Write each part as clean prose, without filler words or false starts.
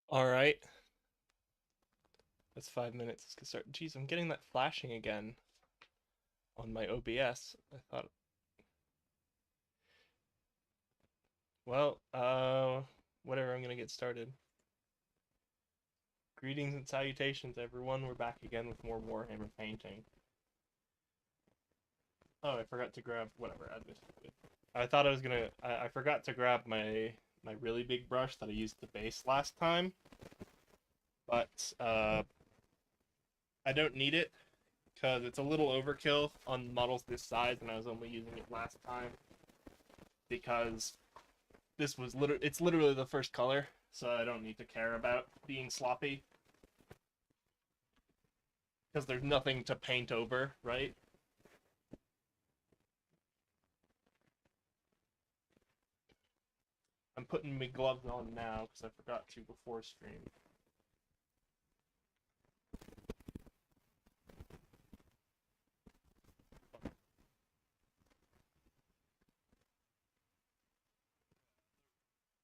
All right, that's 5 minutes. Let's get started. Jeez, I'm getting that flashing again on my OBS. I thought, well, whatever. I'm gonna get started. Greetings and salutations, everyone. We're back again with more Warhammer painting. Oh, I forgot to grab whatever. I thought I was gonna. I forgot to grab my really big brush that I used the base last time, but I don't need it because it's a little overkill on models this size, and I was only using it last time because it's literally the first color, so I don't need to care about being sloppy because there's nothing to paint over, right? I'm putting my gloves on now because I forgot to before stream.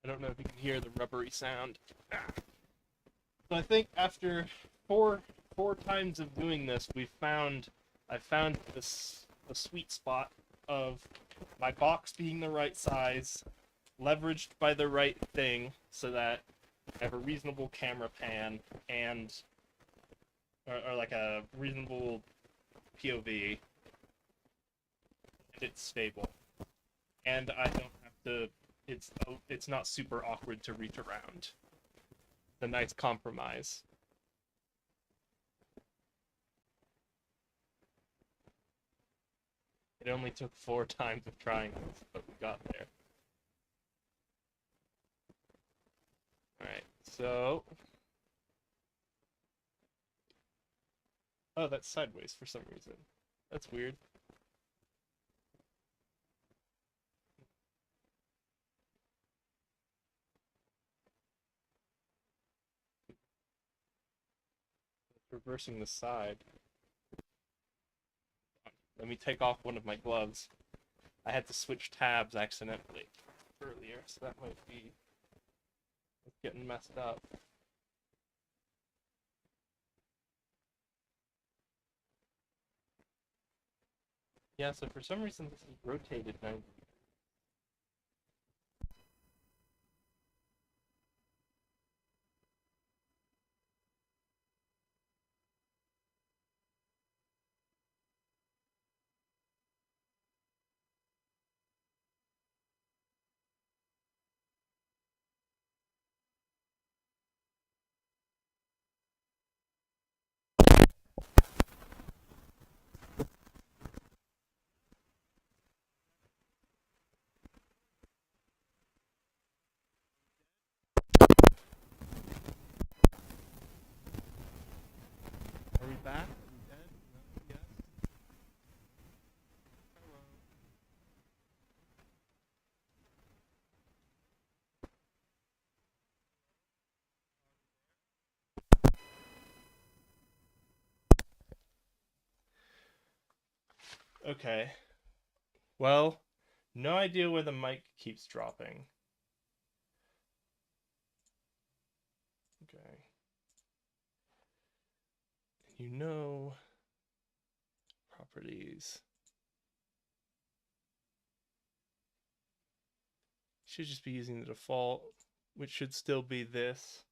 I don't know if you can hear the rubbery sound. So I think after four four times of doing this, I found the sweet spot of my box being the right size, leveraged by the right thing, so that I have a reasonable camera pan and or like a reasonable POV, and it's stable, and I don't have to. It's not super awkward to reach around. The nice compromise. It only took 4 times of trying this, but we got there. Alright, so... Oh, that's sideways for some reason. That's weird. It's reversing the side. Let me take off one of my gloves. I had to switch tabs accidentally earlier, so that might be getting messed up. Yeah, so for some reason this is rotated now. Are we back? Are we dead? No? Yes? Hello. Okay. Well, no idea where the mic keeps dropping. Okay. You know, properties. Should just be using the default, which should still be this.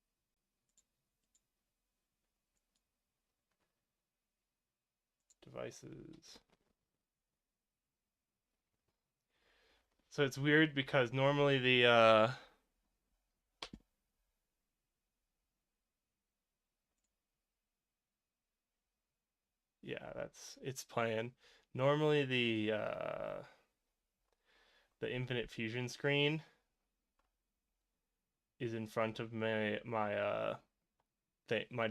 Devices. So it's weird because normally yeah, it's playing. Normally the infinite fusion screen is in front of my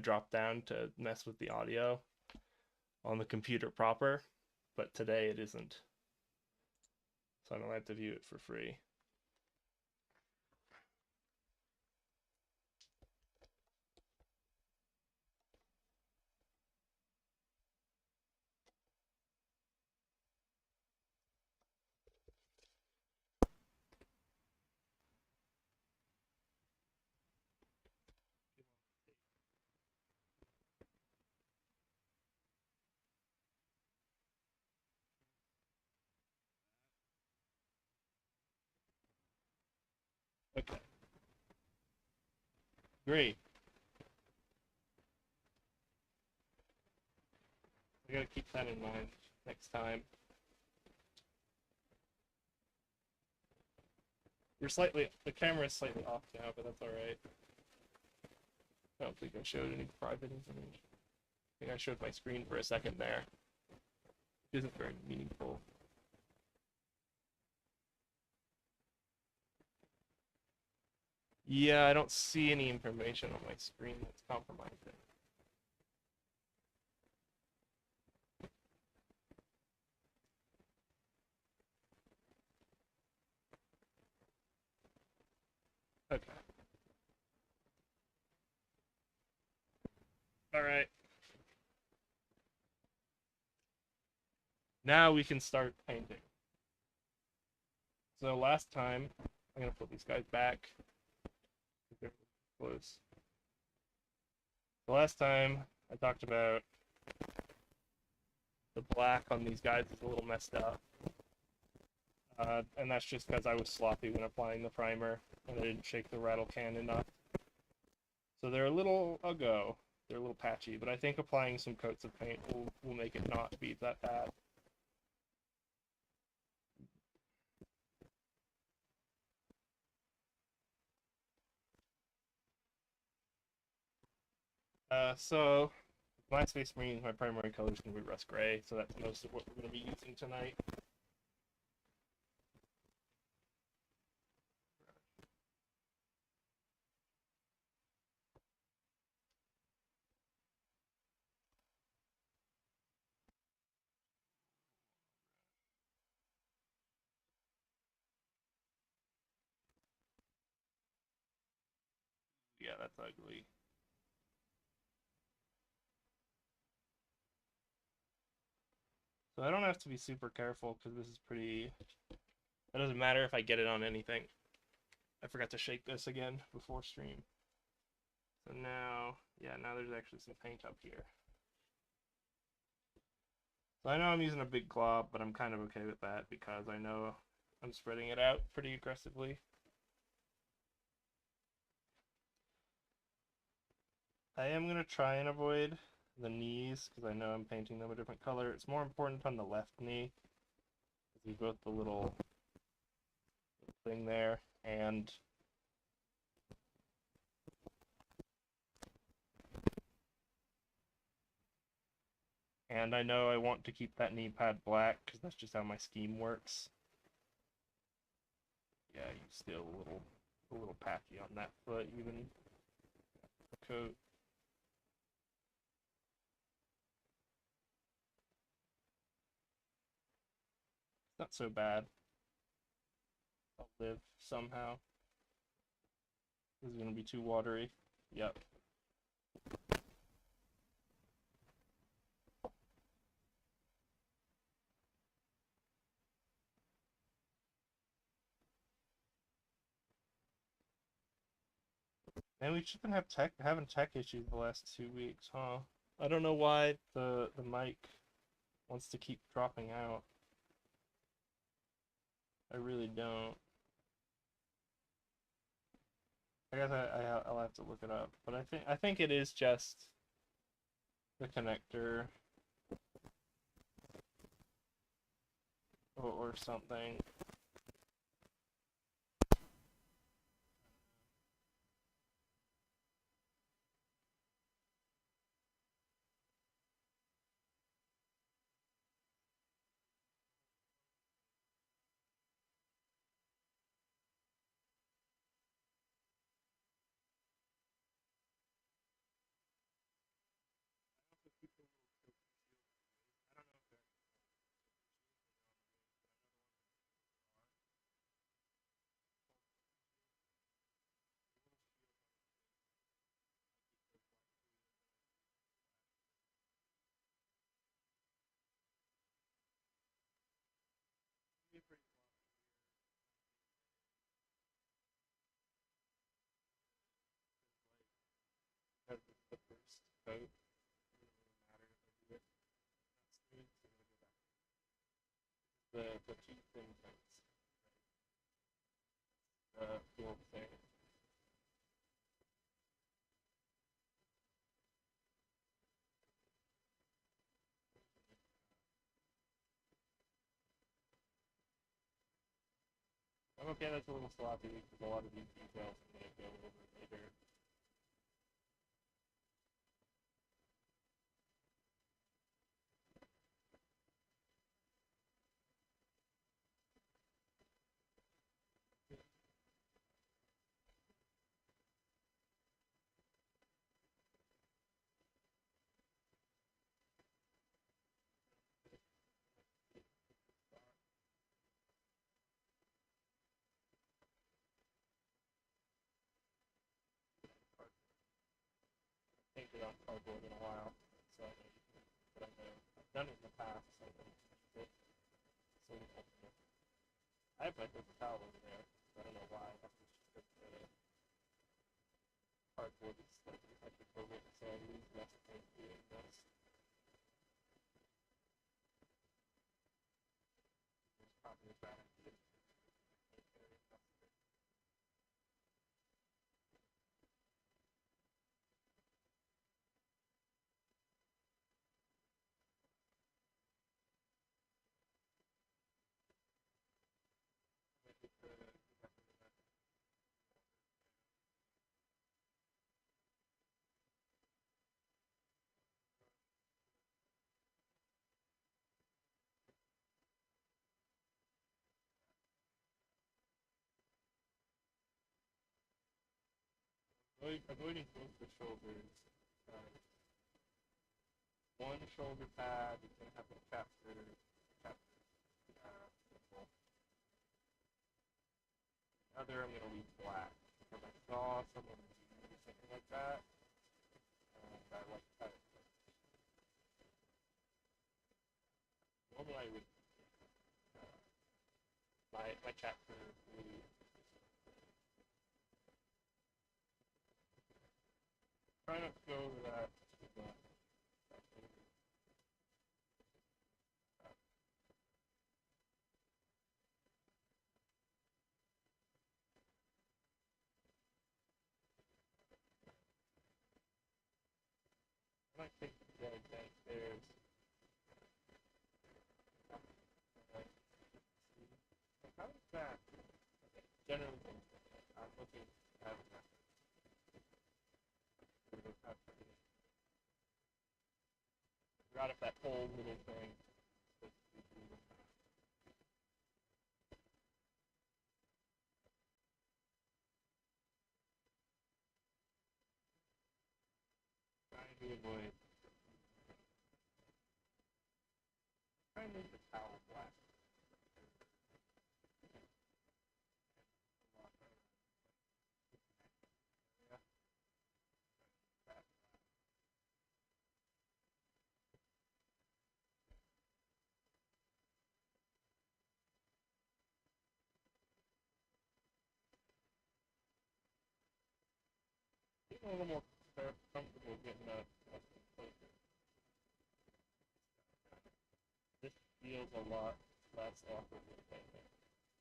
drop down to mess with the audio on the computer proper, but today it isn't. So I'm allowed to view it for free. Okay. Great. I gotta keep that in mind next time. The camera is slightly off now, but that's alright. I don't think I showed any private information. I think I showed my screen for a second there. It isn't very meaningful. Yeah, I don't see any information on my screen that's compromising. Okay. Alright. Now we can start painting. So last time, I'm gonna put these guys back. They're close. The last time I talked about the black on these guys is a little messed up. And that's just because I was sloppy when applying the primer and I didn't shake the rattle can enough. So they're a little ago. They're a little patchy, but I think applying some coats of paint will make it not be that bad. So my Space Marines, my primary color is going to be rust gray, so that's most of what we're going to be using tonight. Yeah, that's ugly. So I don't have to be super careful because this is pretty... It doesn't matter if I get it on anything. I forgot to shake this again before stream. So now, yeah, now there's actually some paint up here. So I know I'm using a big glob, but I'm kind of okay with that because I know I'm spreading it out pretty aggressively. I am going to try and avoid the knees because I know I'm painting them a different color. It's more important on the left knee because we've got the little thing there, and I know I want to keep that knee pad black because that's just how my scheme works. Yeah, you still a little patchy on that foot, even the coat. Not so bad. I'll live somehow. This is gonna be too watery. Yep. And we've just been having tech issues the last 2 weeks, huh? I don't know why the mic wants to keep dropping out. I really don't. I guess I'll have to look it up, but I think it is just the connector or something. Because it's the first coat. It doesn't really matter if I do it not smooth, so I'm gonna go back. The two thin coats. The old thing. Okay, that's a little sloppy because a lot of these details I'm going to go over later. Painted on cardboard in a while, so I know, but I know I've done it in the past, so I know it's so I have my paper towel over there, so I don't know why. I have to strip the cardboard is slightly hydrophobic, so I lose less paint doing this. It's probably a bad idea. Avoiding both the shoulders. One shoulder pad is going to have a chapter symbol. The other I'm going to leave black. If I saw someone do something like that, I like that. Normally I would my chapter blue. Try not to go over that. I might take the guys downstairs. How is that? Okay. Generally, I'm looking at forgot if that whole little thing. Trying to avoid. Trying to make the towel black. Getting a little more comfortable getting up closer. This feels a lot less awkward than the other.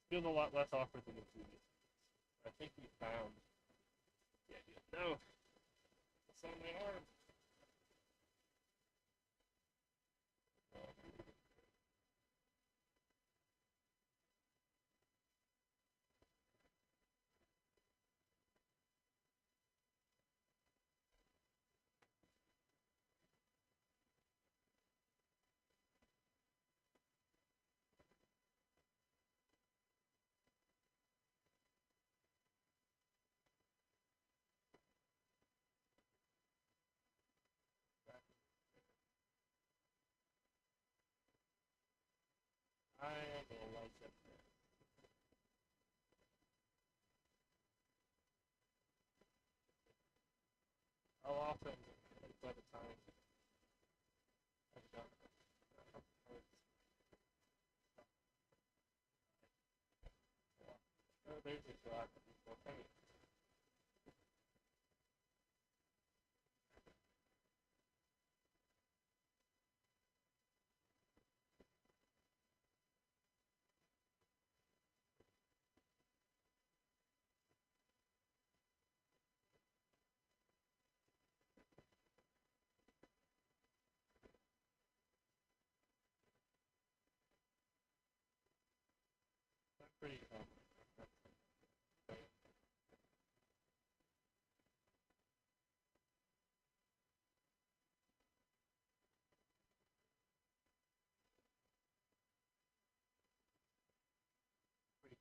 Feels a lot less awkward than the previous. I think we found the idea. No, it's on my arm. I am gonna light up there. How often, by the time I've done it, oh, there's a shot of before coming. Pretty common.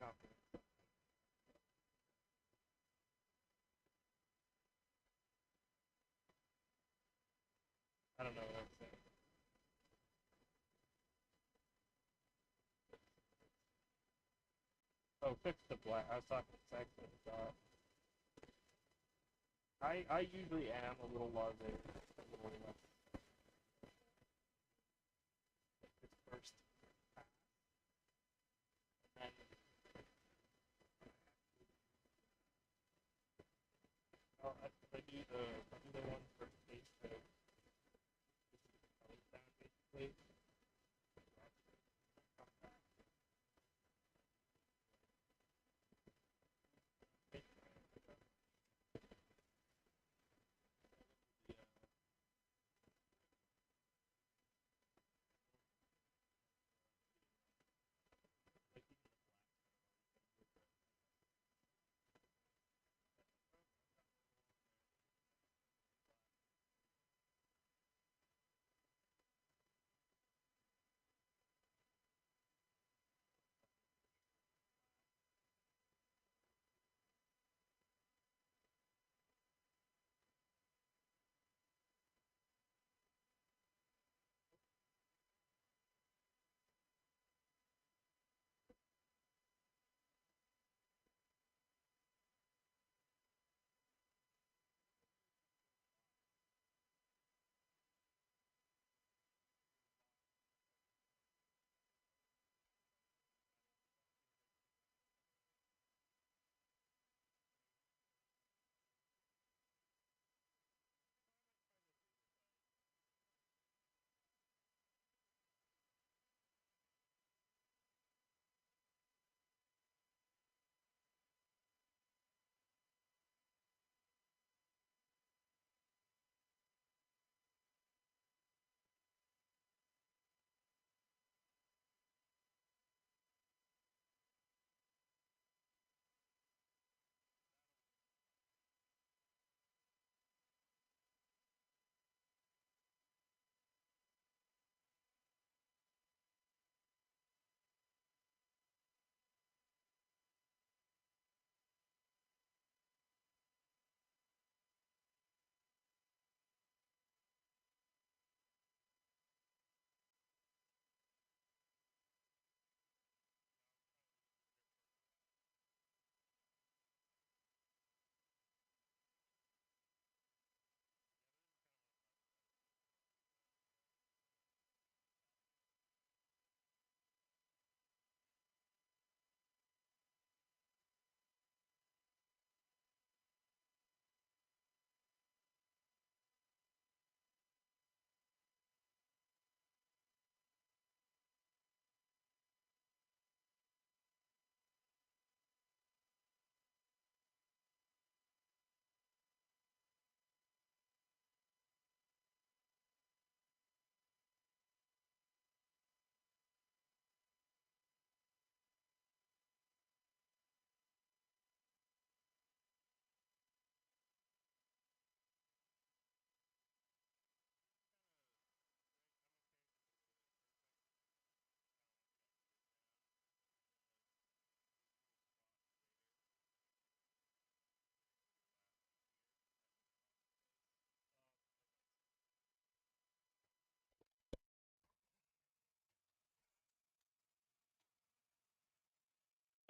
confident. I don't know what I'm saying. Oh, fix the black. I was talking sex and I usually am a little larger. A little less. It's first pass. And then I do the one for face to sound basically.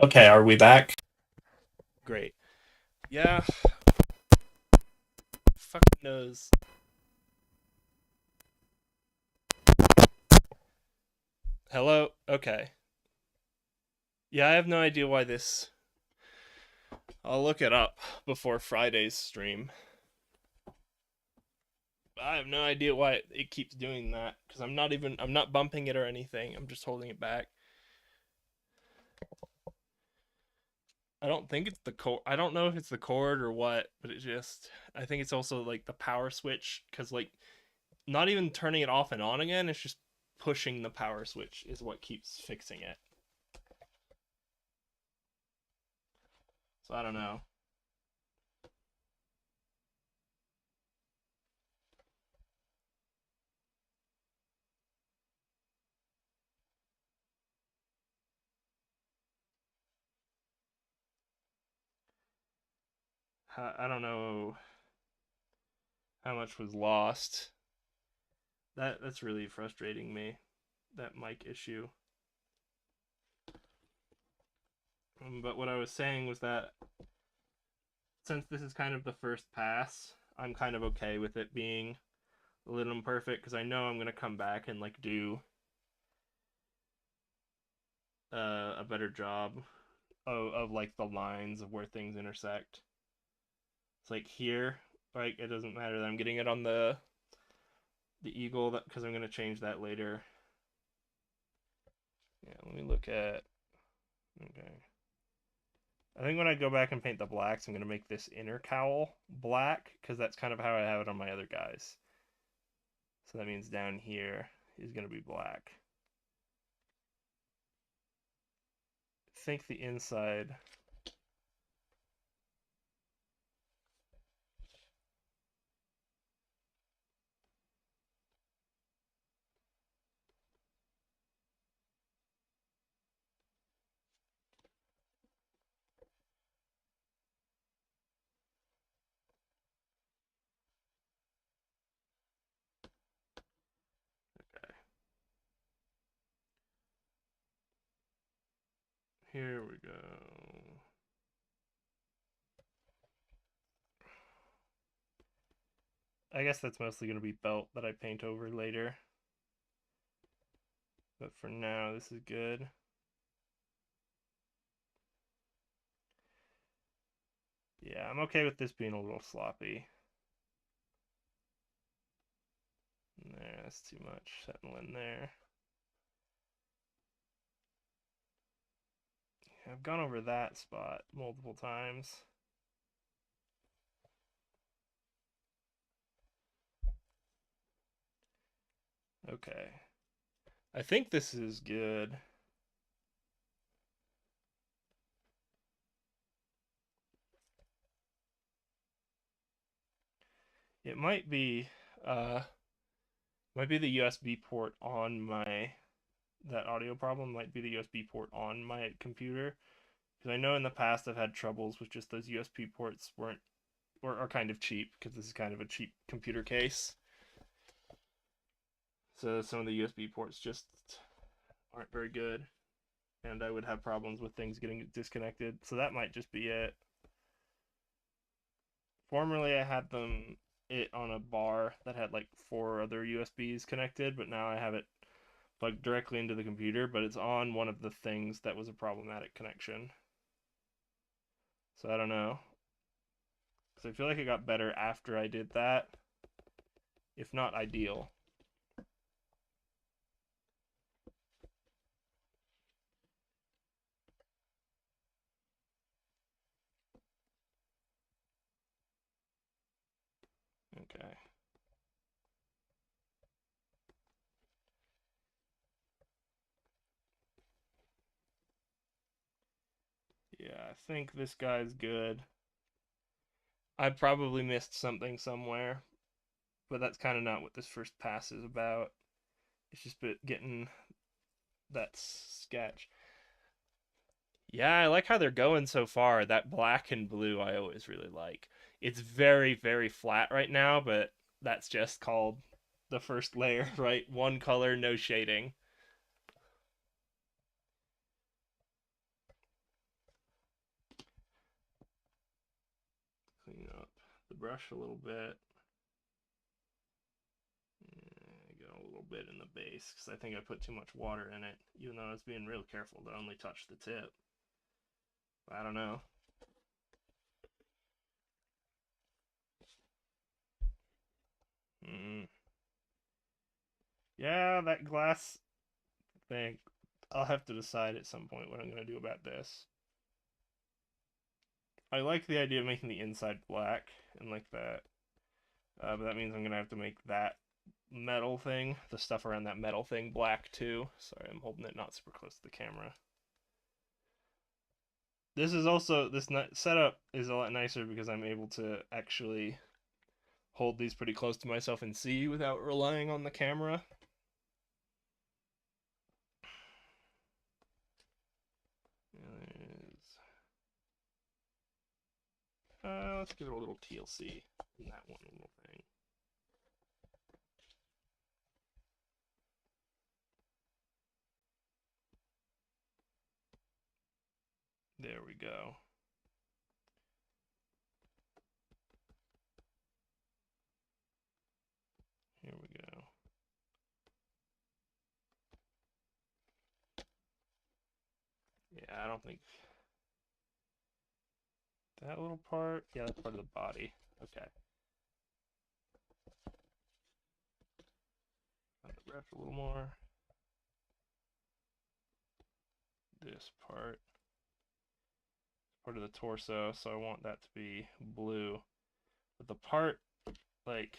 Okay, are we back? Great. Yeah, fucking knows. Hello? Okay. Yeah, I have no idea why this. I'll look it up before Friday's stream. I have no idea why it keeps doing that because I'm not bumping it or anything. I'm just holding it back. I don't think it's the cord. I don't know if it's the cord or what, but I think it's also like the power switch because like not even turning it off and on again. It's just pushing the power switch is what keeps fixing it. So I don't know. I don't know how much was lost. That's really frustrating me, that mic issue. But what I was saying was that since this is kind of the first pass, I'm kind of okay with it being a little imperfect because I know I'm gonna come back and like do a better job of like the lines of where things intersect. It's like here, like it doesn't matter that I'm getting it on the eagle that because I'm gonna change that later. Yeah, let me look at. Okay. I think when I go back and paint the blacks, I'm gonna make this inner cowl black because that's kind of how I have it on my other guys. So that means down here is gonna be black. I think the inside. Okay. Here we go. I guess that's mostly going to be belt that I paint over later. But for now, this is good. Yeah, I'm okay with this being a little sloppy. There, that's too much. Settle in there. I've gone over that spot multiple times. Okay. I think this is good. It might be the USB port on my that audio problem might be the USB port on my computer because I know in the past I've had troubles with just those USB ports weren't or are kind of cheap because this is kind of a cheap computer case. So some of the USB ports just aren't very good and I would have problems with things getting disconnected. So that might just be it. Formerly I had it on a bar that had like 4 other USBs connected, but now I have it plugged directly into the computer, but it's on one of the things that was a problematic connection. So I don't know. Because I feel like it got better after I did that, if not ideal. Okay. Yeah, I think this guy's good. I probably missed something somewhere, but that's kind of not what this first pass is about. It's just getting that sketch. Yeah, I like how they're going so far. That black and blue I always really like. It's very, very flat right now, but that's just called the first layer, right? One color, no shading. Clean up the brush a little bit. Get a little bit in the base because I think I put too much water in it, even though I was being real careful to only touch the tip. I don't know. Mm. Yeah, that glass thing. I'll have to decide at some point what I'm going to do about this. I like the idea of making the inside black and like that. But that means I'm going to have to make that metal thing, the stuff around that metal thing, black too. Sorry, I'm holding it not super close to the camera. This is also, this setup is a lot nicer because I'm able to actually hold these pretty close to myself and see without relying on the camera. let's give it a little TLC in that one little thing. There we go. Here we go. Yeah, I don't think that little part. Yeah, that's part of the body. Okay. On the breast a little more. This part. Part of the torso, so I want that to be blue. But the part like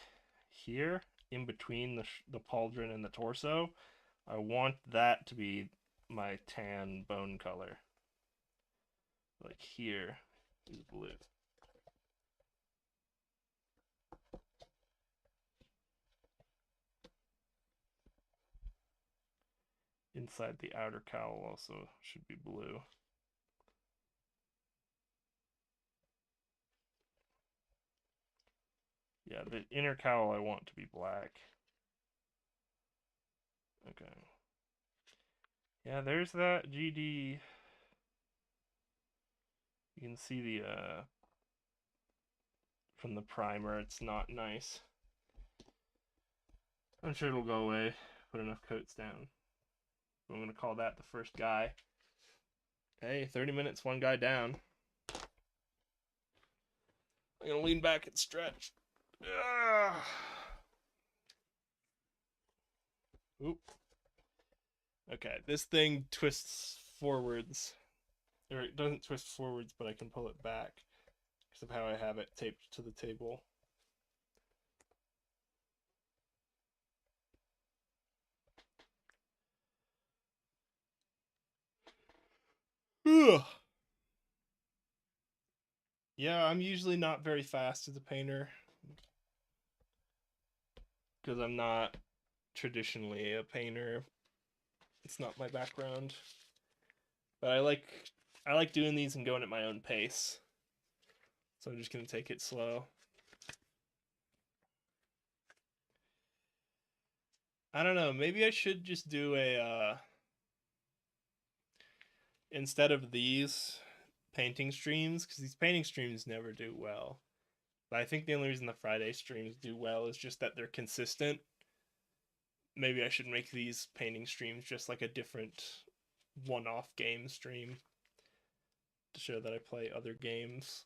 here, in between the pauldron and the torso, I want that to be my tan bone color. Like here is blue. Inside the outer cowl also should be blue. Yeah, the inner cowl I want to be black. Okay. Yeah, there's that GD. You can see the from the primer, it's not nice. I'm sure it'll go away. Put enough coats down. I'm gonna call that the first guy. Hey, 30 minutes, one guy down. I'm gonna lean back and stretch. Oop. Okay, this thing twists forwards. Or it doesn't twist forwards, but I can pull it back because of how I have it taped to the table. Ugh. Yeah, I'm usually not very fast as a painter because I'm not traditionally a painter. It's not my background. But I like doing these and going at my own pace. So I'm just gonna take it slow. I don't know, maybe I should just do a instead of these painting streams, because these painting streams never do well. But I think the only reason the Friday streams do well is just that they're consistent. Maybe I should make these painting streams just like a different one-off game stream to show that I play other games.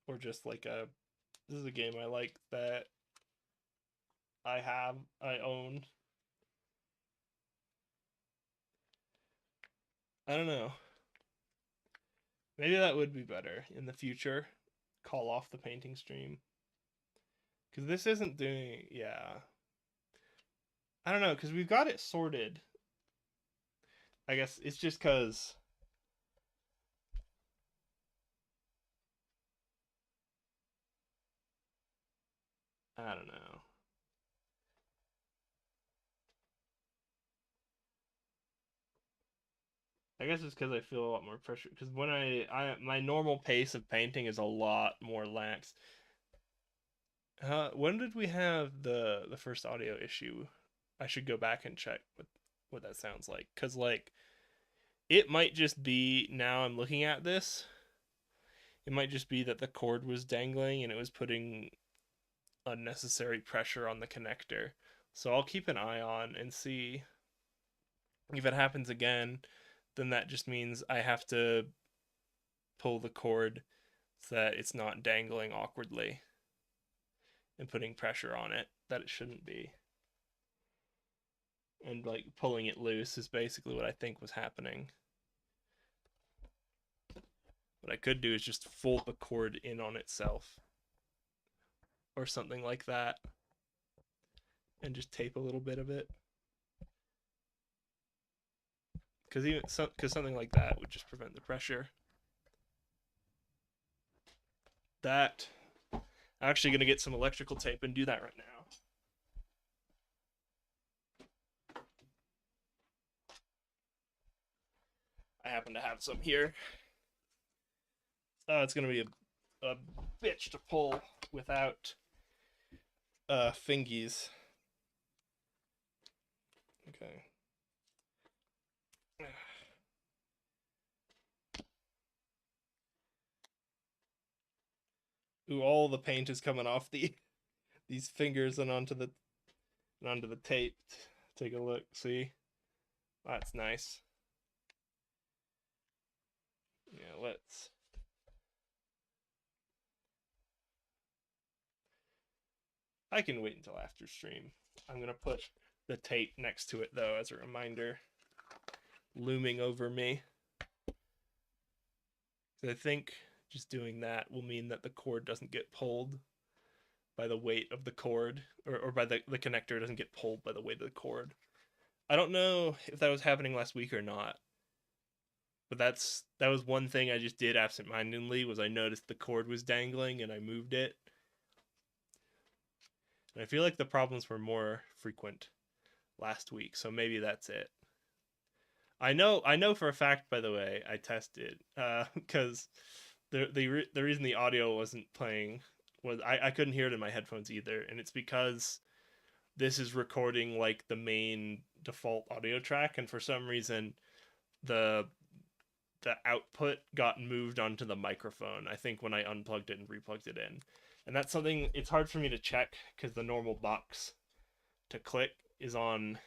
Or just like this is a game I like that I own. I don't know. Maybe that would be better in the future. Call off the painting stream. Because this isn't doing, yeah. I don't know, because we've got it sorted. I guess it's just because I don't know. I guess it's because I feel a lot more pressure. Because when my normal pace of painting is a lot more lax. When did we have the first audio issue? I should go back and check what that sounds like. Because like, it might just be now I'm looking at this. It might just be that the cord was dangling and it was putting unnecessary pressure on the connector. So I'll keep an eye on and see if it happens again. Then that just means I have to pull the cord so that it's not dangling awkwardly and putting pressure on it that it shouldn't be. And like pulling it loose is basically what I think was happening. What I could do is just fold the cord in on itself or something like that and just tape a little bit of it. Because something like that would just prevent the pressure. That I'm actually going to get some electrical tape and do that right now. I happen to have some here. It's gonna be a bitch to pull without fingies. Okay. Ooh, all the paint is coming off these fingers and onto the tape. Take a look. See, that's nice. Yeah, let's. I can wait until after stream. I'm gonna put the tape next to it though as a reminder, looming over me. I think just doing that will mean that the cord doesn't get pulled by the weight of the cord, or by the connector doesn't get pulled by the weight of the cord. I don't know if that was happening last week or not, but that was one thing I just did absentmindedly. Was I noticed the cord was dangling and I moved it, and I feel like the problems were more frequent last week, so maybe that's it. I know for a fact, by the way, I tested because the reason the audio wasn't playing was I couldn't hear it in my headphones either, and it's because this is recording like the main default audio track, and for some reason the output got moved onto the microphone, I think, when I unplugged it and replugged it in. And that's something it's hard for me to check because the normal box to click is on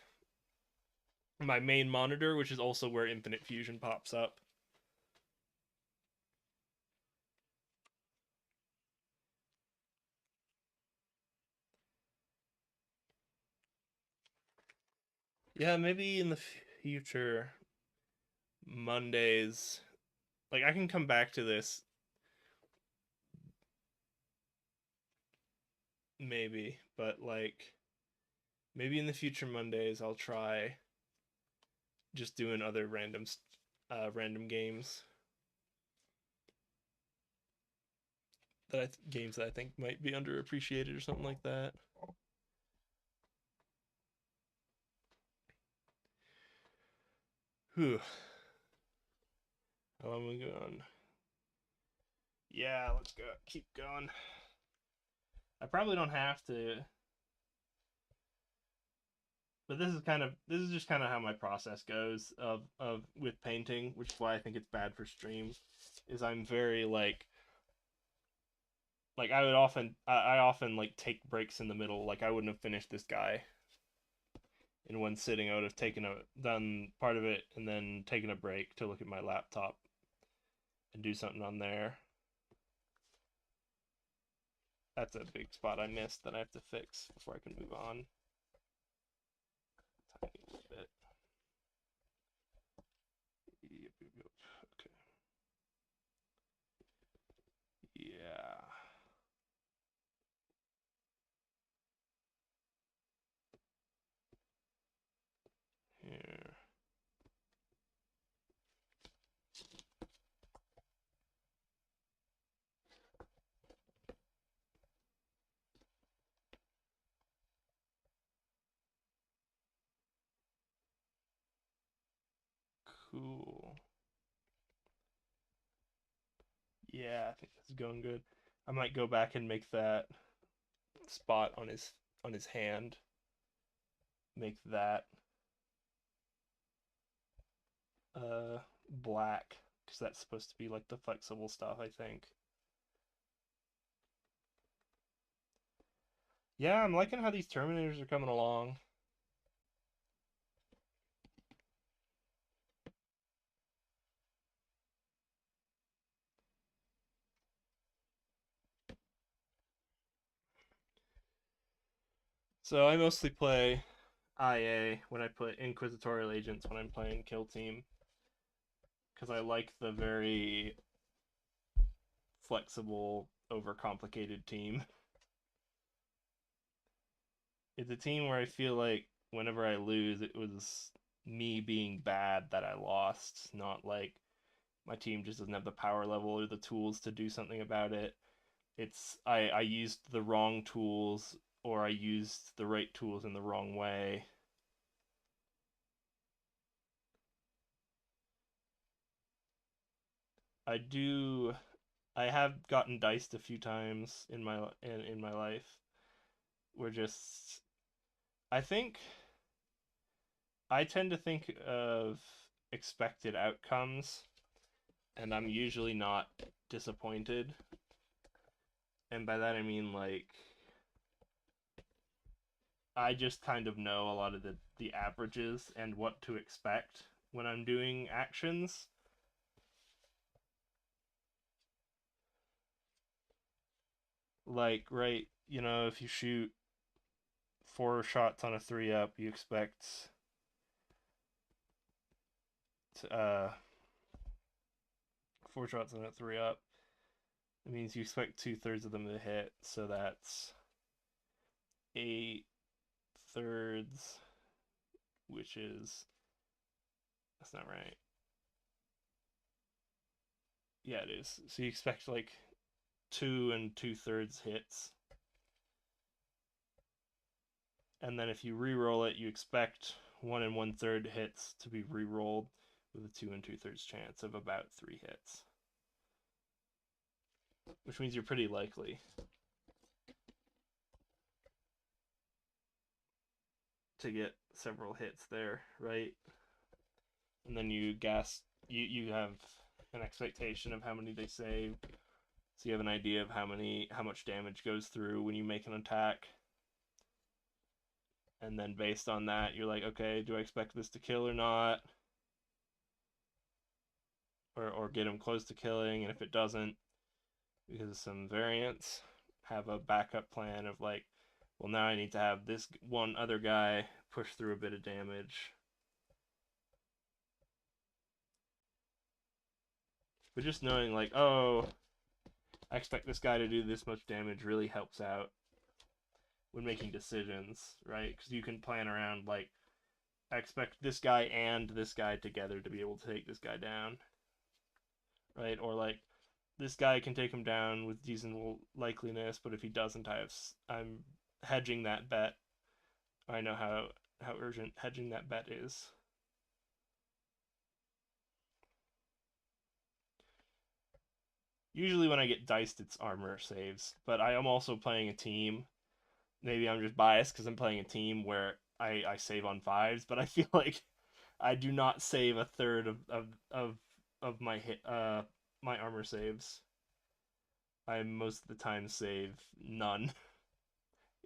my main monitor, which is also where Infinite Fusion pops up. Yeah, maybe in the future Mondays, like I can come back to this maybe, but like maybe in the future Mondays I'll try just doing other random games games that I think might be underappreciated or something like that. Whew. How long are we going? Yeah, let's go. Keep going. I probably don't have to, but this is just kind of how my process goes of with painting, which is why I think it's bad for streams. Is I'm very like I often like take breaks in the middle. Like I wouldn't have finished this guy in one sitting. I would have done part of it and then taken a break to look at my laptop and do something on there. That's a big spot I missed that I have to fix before I can move on. Tiny little bit. Yep, yep, yep. Okay. Yeah. Here. Cool. Yeah, I think this is going good. I might go back and make that spot on his hand. Make that black because that's supposed to be like the flexible stuff, I think. Yeah, I'm liking how these Terminators are coming along. So I mostly play IA when I put Inquisitorial Agents when I'm playing Kill Team because I like the very flexible, overcomplicated team. It's a team where I feel like whenever I lose, it was me being bad that I lost, not like my team just doesn't have the power level or the tools to do something about it. It's I used the wrong tools or I used the right tools in the wrong way. I have gotten diced a few times in my life. We're just I think I tend to think of expected outcomes, and I'm usually not disappointed. And by that I mean like I just kind of know a lot of the averages and what to expect when I'm doing actions. Like, right, if you shoot 4 shots on a 3-up, you expect to, 4 shots on a 3-up. It means you expect 2/3 of them to hit, so that's 8/3, which is that's not right. Yeah, it is. So you expect like 2 2/3 hits, and then if you re-roll it, you expect 1 1/3 hits to be re-rolled with a 2 2/3 chance of about 3 hits, which means you're pretty likely to get several hits there, right? And then you have an expectation of how many they save, so you have an idea of how much damage goes through when you make an attack. And then based on that, you're like, okay, do I expect this to kill or not? Or get him close to killing, and if it doesn't, because of some variance, have a backup plan of like, well, now I need to have this one other guy push through a bit of damage. But just knowing like, oh, I expect this guy to do this much damage really helps out when making decisions, right? Because you can plan around like, I expect this guy and this guy together to be able to take this guy down, right? Or like, this guy can take him down with decent likeliness, but if he doesn't, I'm hedging that bet. I know how urgent hedging that bet is. Usually when I get diced, it's armor saves, but I am also playing a team. Maybe I'm just biased because I'm playing a team where I save on fives, but I feel like I do not save a third of my my armor saves. I most of the time save none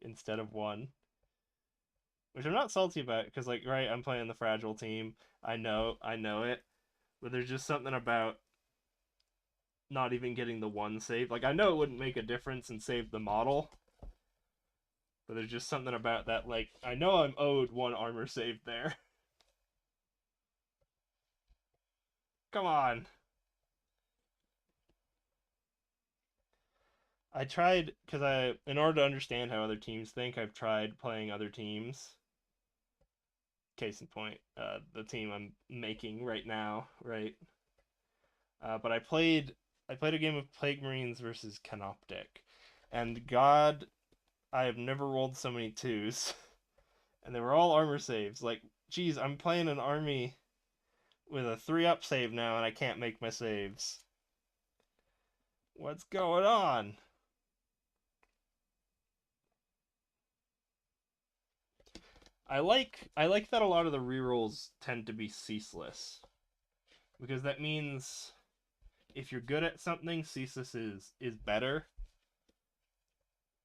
instead of one, which I'm not salty about because like right, I'm playing the fragile team. I know it, but there's just something about not even getting the one save. Like I know it wouldn't make a difference and save the model, but there's just something about that. Like I know I'm owed one armor save there. Come on. I tried because in order to understand how other teams think, I've tried playing other teams. Case in point, the team I'm making right now, right? But I played a game of Plague Marines versus Canoptic, and God, I have never rolled so many twos, and they were all armor saves. Like, geez, I'm playing an army with a 3-up save now, and I can't make my saves. What's going on? I like that a lot of the rerolls tend to be ceaseless, because that means if you're good at something, ceaseless is better,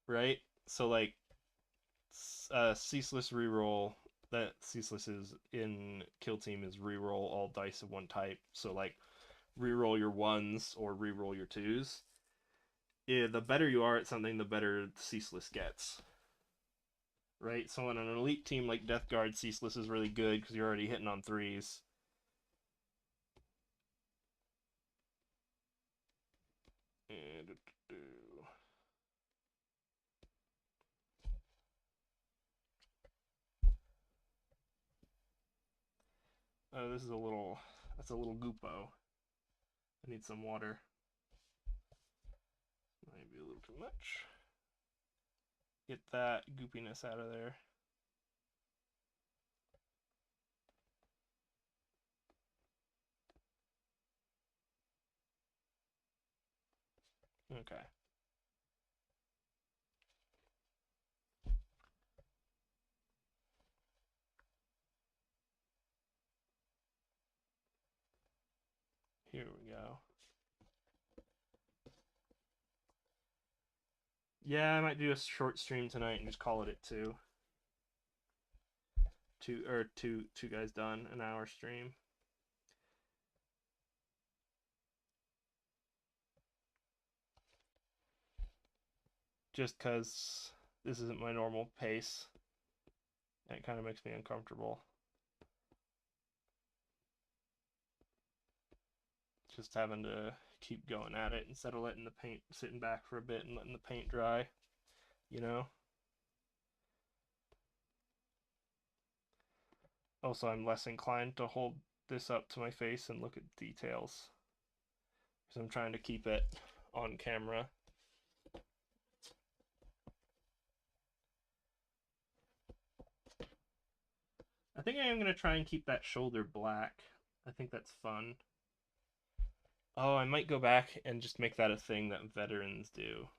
right? So like ceaseless reroll, that ceaseless is in kill team is reroll all dice of one type. So like reroll your ones or reroll your twos. Yeah, the better you are at something, the better ceaseless gets. Right? So on an elite team like Death Guard, ceaseless is really good because you're already hitting on threes. And oh, this is a little. That's a little goopo. I need some water. Might be a little too much. Get that goopiness out of there. Okay. Here we go. Yeah, I might do a short stream tonight and just call it at 2. Two guys done, an hour stream. Just because this isn't my normal pace. And it kind of makes me uncomfortable. Just having to keep going at it instead of letting the paint, sitting back for a bit and letting the paint dry, you know? Also, I'm less inclined to hold this up to my face and look at details. Because I'm trying to keep it on camera. I think I am going to try and keep that shoulder black. I think that's fun. Oh, I might go back and just make that a thing that veterans do.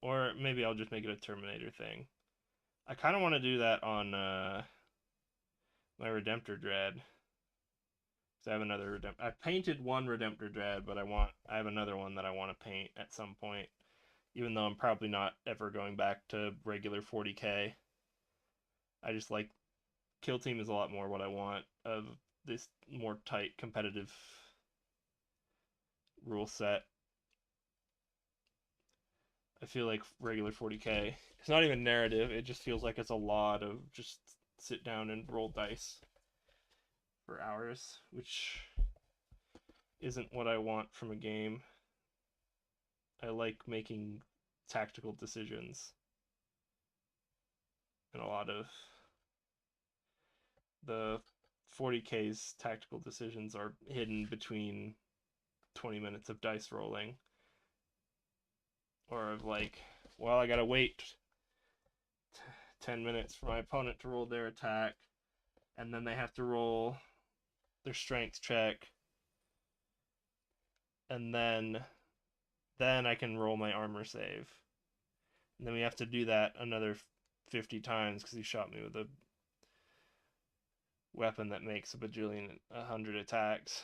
Or maybe I'll just make it a Terminator thing. I kind of want to do that on my Redemptor Dread. So I have another I painted one Redemptor Dread, but I have another one that I want to paint at some point. Even though I'm probably not ever going back to regular 40k. I just like Kill Team is a lot more what I want of this more tight competitive rule set. I feel like regular 40k, it's not even narrative, it just feels like it's a lot of just sit down and roll dice for hours, which isn't what I want from a game. I like making tactical decisions. And a lot of the 40k's tactical decisions are hidden between 20 minutes of dice rolling. Or of like, well, I gotta wait 10 minutes for my opponent to roll their attack, and then they have to roll their strength check, and then I can roll my armor save. And then we have to do that another 50 times because he shot me with a weapon that makes a bajillion 100 attacks.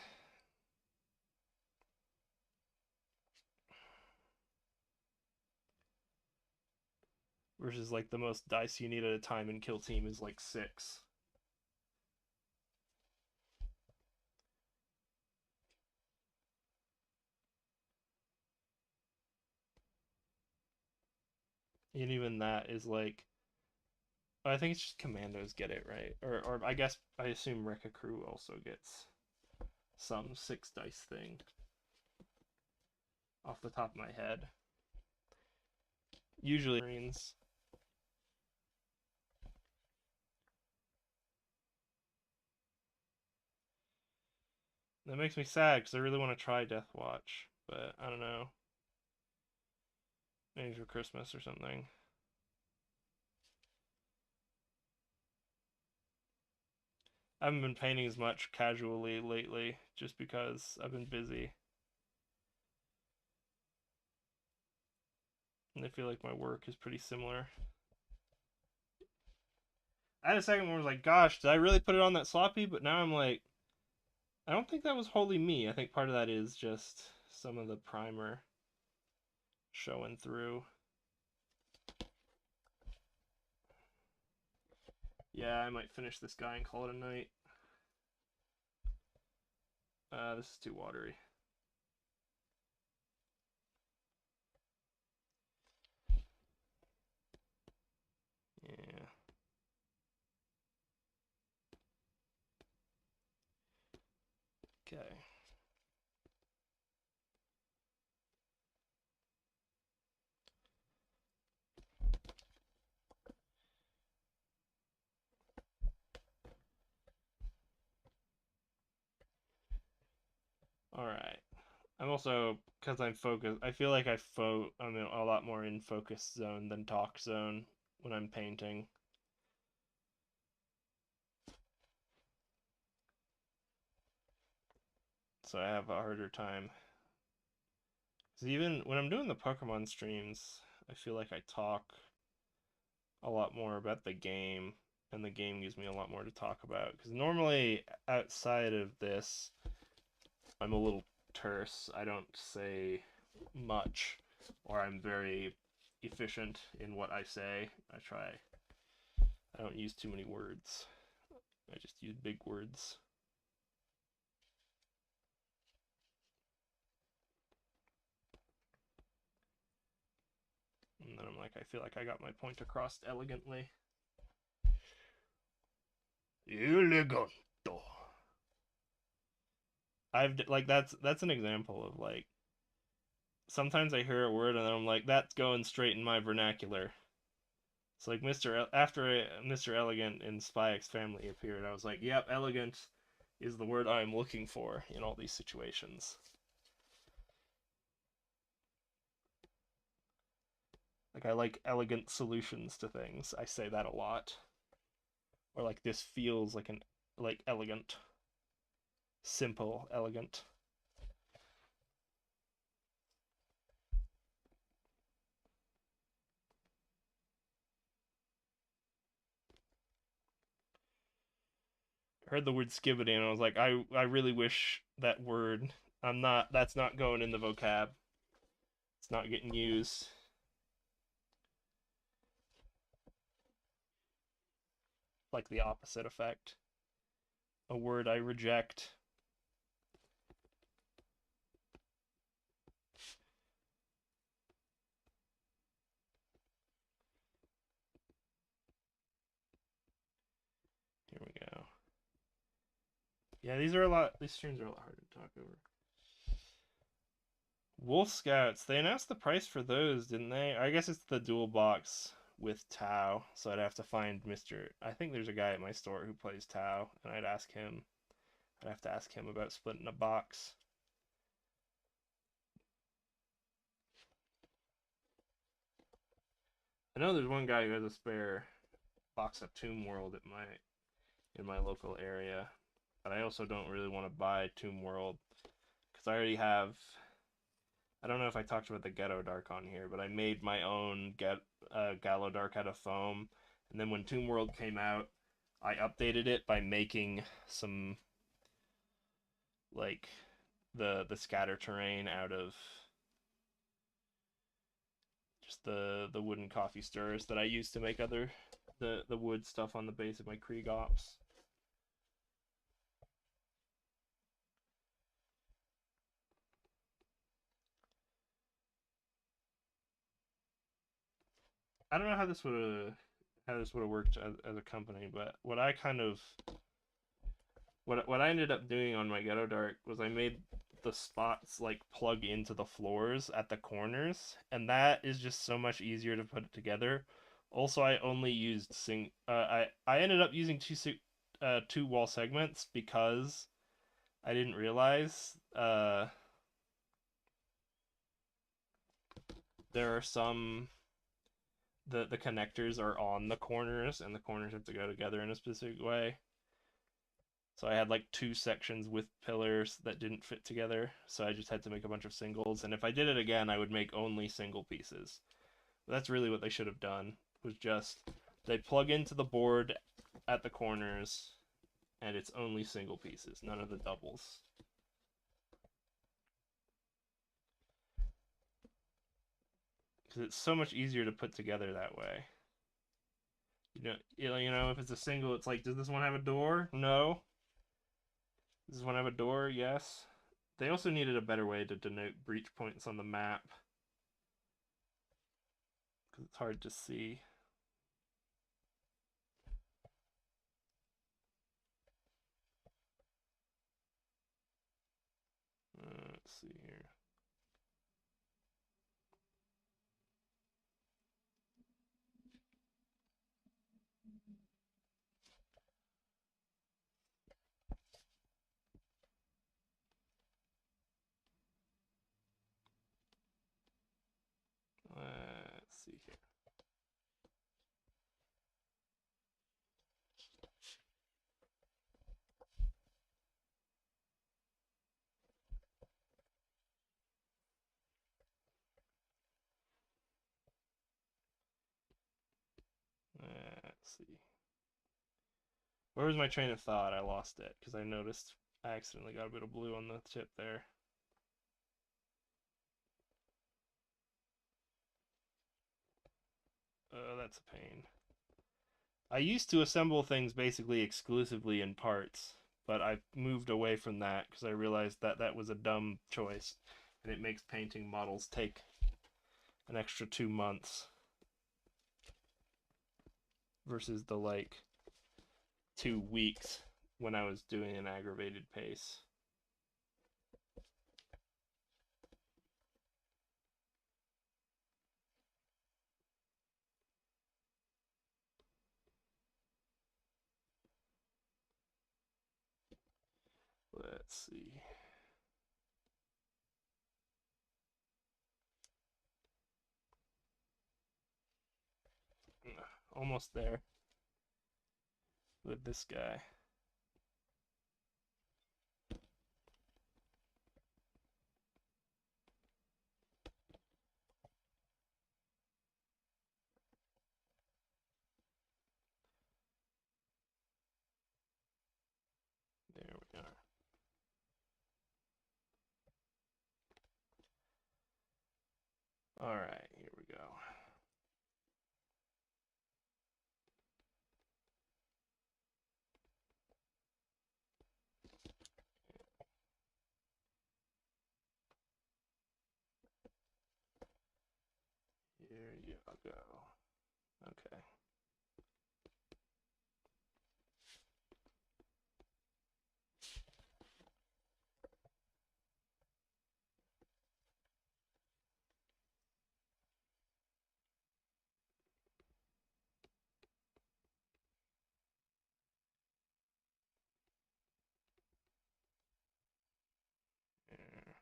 Versus like the most dice you need at a time in Kill Team is like 6. And even that is like, I think it's just commandos get it right, or I guess I assume Rekka Crew also gets some 6 dice thing off the top of my head. Usually Marines. That makes me sad because I really want to try Death Watch, but I don't know. Maybe for Christmas or something. I haven't been painting as much casually lately just because I've been busy. And I feel like my work is pretty similar. I had a second where I was like, gosh, did I really put it on that sloppy? But now I'm like, I don't think that was wholly me. I think part of that is just some of the primer showing through. Yeah, I might finish this guy and call it a night. This is too watery. Yeah. Okay. All right. I'm also, because I'm focused, I feel like I'm a lot more in focus zone than talk zone when I'm painting. So I have a harder time. Because even when I'm doing the Pokemon streams, I feel like I talk a lot more about the game, and the game gives me a lot more to talk about. Because normally, outside of this, I'm a little terse. I don't say much, or I'm very efficient in what I say. I don't use too many words. I just use big words. And then I'm like, I feel like I got my point across elegantly. Eleganto. That's an example of like sometimes I hear a word and then I'm like that's going straight in my vernacular. It's like after Mr. Elegant in Spy X Family appeared, I was like, yep, elegant is the word I'm looking for in all these situations. Like I like elegant solutions to things. I say that a lot. Or like this feels like elegant, simple, elegant. I heard the word skibbity and I was like, I really wish that word. That's not going in the vocab. It's not getting used. Like the opposite effect. A word I reject. Here we go. Yeah, these streams are a lot harder to talk over. Wolf Scouts, they announced the price for those, didn't they? I guess it's the dual box with Tau, so I'd have to find I think there's a guy at my store who plays Tau, and I'd have to ask him about splitting a box. I know there's one guy who has a spare box of Tomb World in my local area, but I also don't really want to buy Tomb World because I already have. I don't know if I talked about the Ghetto Dark on here, but I made my own Gallo Dark out of foam, and then when Tomb World came out, I updated it by making some like the scatter terrain out of just the wooden coffee stirrers that I used to make the wood stuff on the base of my Krieg Ops. I don't know how this would have worked as a company, but what I ended up doing on my Ghetto Dark was I made the spots like plug into the floors at the corners, and that is just so much easier to put it together. Also, I only used I ended up using two wall segments because I didn't realize there are some the connectors are on the corners and the corners have to go together in a specific way. So I had like two sections with pillars that didn't fit together, so I just had to make a bunch of singles. And if I did it again, I would make only single pieces. But that's really what they should have done. Was just they plug into the board at the corners, and it's only single pieces, none of the doubles. Because it's so much easier to put together that way. You know, if it's a single, it's like, does this one have a door? No. Does this one have a door? Yes. They also needed a better way to denote breach points on the map. Because it's hard to see. Let's see here. Let's see here. Let's see. Where was my train of thought? I lost it because I noticed I accidentally got a bit of blue on the tip there. That's a pain. I used to assemble things basically exclusively in parts, but I've moved away from that because I realized that that was a dumb choice, and it makes painting models take an extra 2 months versus the like 2 weeks when I was doing an aggravated pace. Let's see. Almost there with this guy. There we are. All right, here we go. Here you go. Okay. There.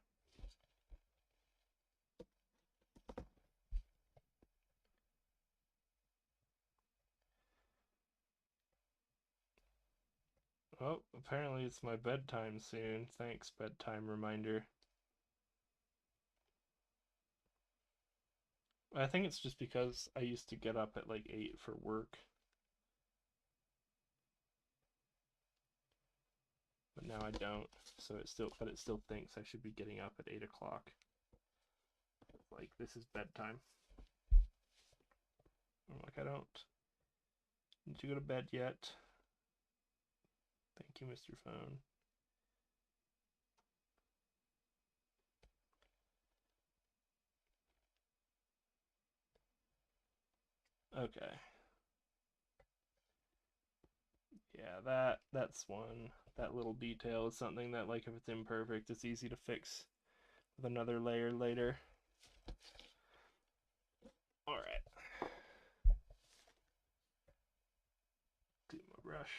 Oh, apparently it's my bedtime soon. Thanks, bedtime reminder. I think it's just because I used to get up at like 8 for work. But now I don't. So it still thinks I should be getting up at 8 o'clock. Like, this is bedtime. I'm like, I don't need to go to bed yet. Thank you, Mr. Phone. Okay. Yeah, that's one. That little detail is something that, like, if it's imperfect, it's easy to fix with another layer later. Alright. Do my brush.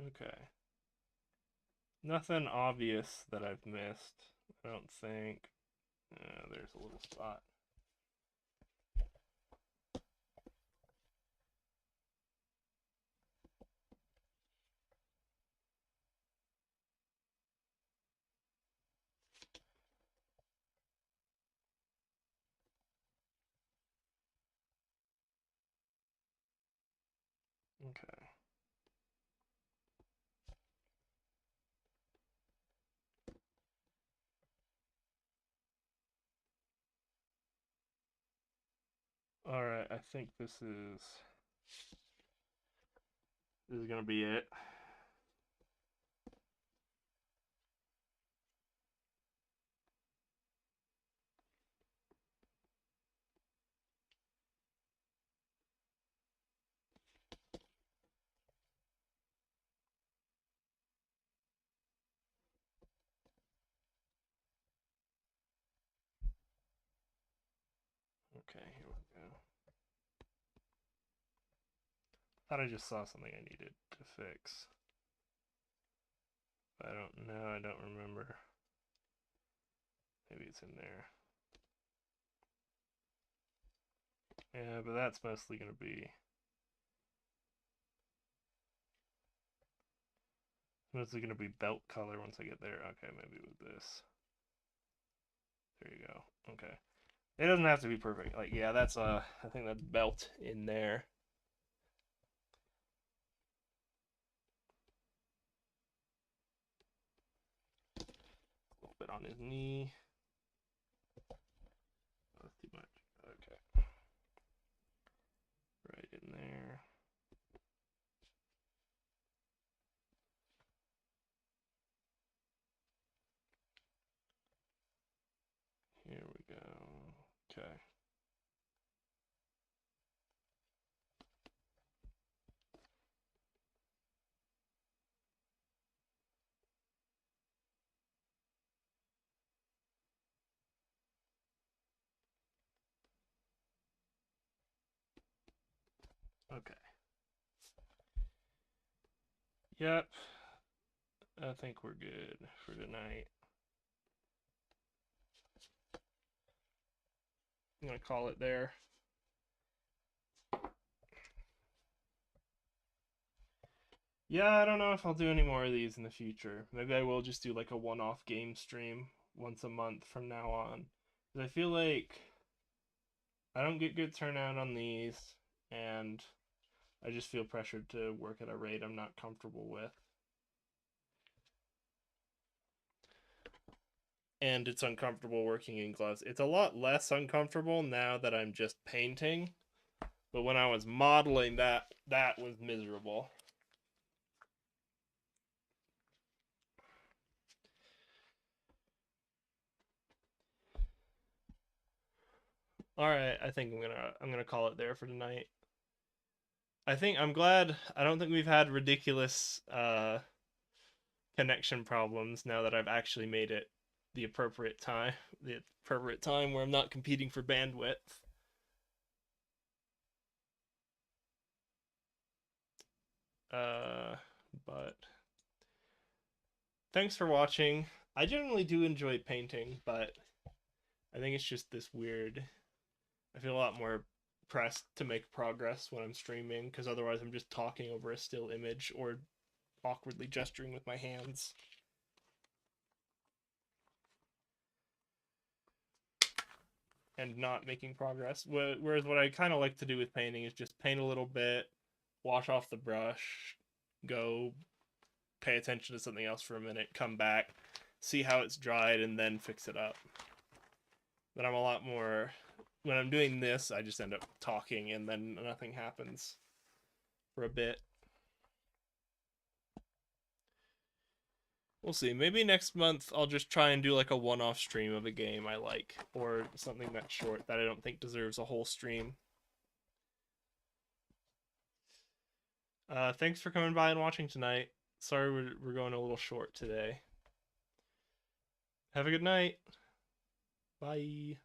Okay. Nothing obvious that I've missed, I don't think. There's a little spot. Okay. Alright, I think this is gonna be it. Okay, here we go. Thought I just saw something I needed to fix. I don't know, I don't remember. Maybe it's in there. Yeah, but that's mostly going to be... Mostly going to be belt color once I get there. Okay, maybe with this. There you go. Okay. It doesn't have to be perfect. Like, yeah, that's, I think that's belt in there. A little bit on his knee. That's too much. Okay. Right in there. Here we go. Okay. Okay. Yep. I think we're good for tonight. I'm going to call it there. Yeah, I don't know if I'll do any more of these in the future. Maybe I will just do like a one-off game stream once a month from now on. Because I feel like I don't get good turnout on these, and I just feel pressured to work at a rate I'm not comfortable with. And it's uncomfortable working in gloves. It's a lot less uncomfortable now that I'm just painting. But when I was modeling, that was miserable. All right, I think I'm gonna call it there for tonight. I think I'm glad. I don't think we've had ridiculous connection problems now that I've actually made it the appropriate time where I'm not competing for bandwidth. But thanks for watching. I generally do enjoy painting, but I think it's just this weird. I feel a lot more pressed to make progress when I'm streaming, because otherwise I'm just talking over a still image or awkwardly gesturing with my hands. And not making progress. Whereas what I kind of like to do with painting is just paint a little bit, wash off the brush, go pay attention to something else for a minute, come back, see how it's dried, and then fix it up. But I'm a lot more... When I'm doing this, I just end up talking and then nothing happens for a bit. We'll see. Maybe next month I'll just try and do like a one-off stream of a game I like, or something that's short that I don't think deserves a whole stream. Thanks for coming by and watching tonight. Sorry we're going a little short today. Have a good night. Bye.